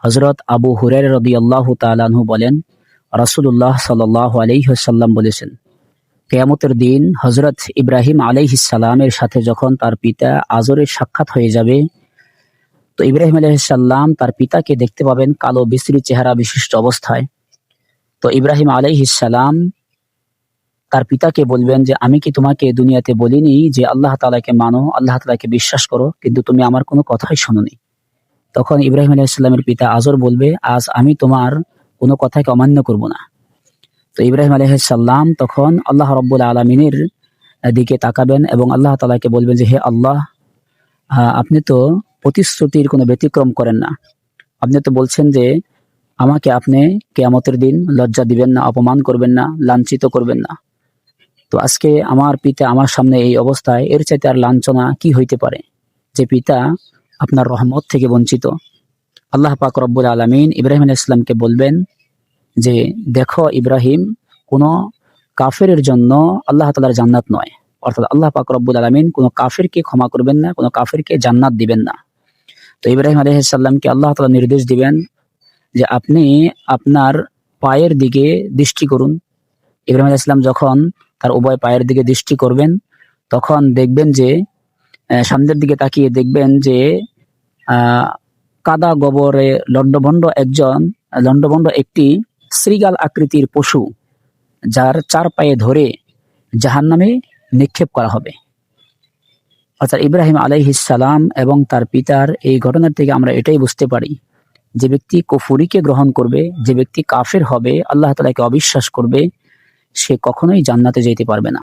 হযরত আবু হুরায়রা রাদিয়াল্লাহু তাআলা আনহু বলেন, রাসূলুল্লাহ সাল্লাল্লাহু আলাইহি ওয়াসাল্লাম বলেছেন, কিয়ামতের দিন হযরত ইব্রাহিম আলাইহিস সালামের সাথে যখন তার পিতা আজরের সাক্ষাৎ হয়ে যাবে, তো ইব্রাহিম আলাইহিস সালাম তার পিতাকে দেখতে পাবেন কালো বিশ্রী চেহারা বিশিষ্ট অবস্থায়। তো ইব্রাহিম আলাইহিস সালাম তার পিতাকে বলবেন যে, আমি কি তোমাকে দুনিয়াতে বলিনি যে আল্লাহ তাআলাকে মানো, আল্লাহ তাআলাকে বিশ্বাস করো, কিন্তু তুমি আমার কোনো কথাই শোনোনি। তখন ইব্রাহিম আলাইহিস সালামের পিতা আজর বলবে, আজ আমি তোমার কোনো কথাকে অমান্য করব না। তো ইব্রাহিম আলাইহিস সালাম তখন আল্লাহ রাব্বুল আলামিনের দিকে তাকাবেন এবং আল্লাহ তাআলাকে বলবেন যে, হে আল্লাহ, আপনি তো প্রতিশ্রুতির কোনো ব্যতিক্রম করেন না। আপনি তো বলছেন যে আমাকে আপনি কিয়ামতের দিন লজ্জা দিবেন না, অপমান করবেন না, লাঞ্ছিত করবেন না। তো আজকে আমার পিতা আমার সামনে এই অবস্থায়, এর চাইতে আর লাঞ্ছনা কি হইতে পারে, যে পিতা আপনার রহমত থেকে বঞ্চিত। আল্লাহ পাক রব্বুল আলামিন ইব্রাহিম আলাইহিস সালামকে বলবেন যে, দেখো ইব্রাহিম, কোনো কাফেরের জন্য আল্লাহ তাআলার জান্নাত নয়। অর্থাৎ আল্লাহ পাক রব্বুল আলামিন কোনো কাফেরকে ক্ষমা করবেন না, কোনো কাফেরকে জান্নাত দিবেন না। তো ইব্রাহিম আলাইহিস সালামকে আল্লাহ তাআলা নির্দেশ দিবেন যে, আপনি আপনার পায়ের দিকে দৃষ্টি করুন। ইব্রাহিম আলাইহিস সালাম যখন তার উভয় পায়ের দিকে দৃষ্টি করবেন, তখন দেখবেন যে সামনের দিকে তাকিয়ে দেখবেন যে কাদা গোবরে লন্ডভন্ড একটি শৃগাল আকৃতির পশু, যার 4 পায়ে ধরে জাহান্নামে নিক্ষেপ করা হবে। অর্থাৎ ইব্রাহিম আলাইহিস সালাম এবং তার পিতার এই ঘটনা থেকে আমরা এটাই বুঝতে পারি, যে ব্যক্তি কুফরিকে গ্রহণ করবে, যে ব্যক্তি কাফের হবে, আল্লাহ তাআলাকে অবিশ্বাস করবে, সে কখনোই জান্নাতে যেতে পারবে না।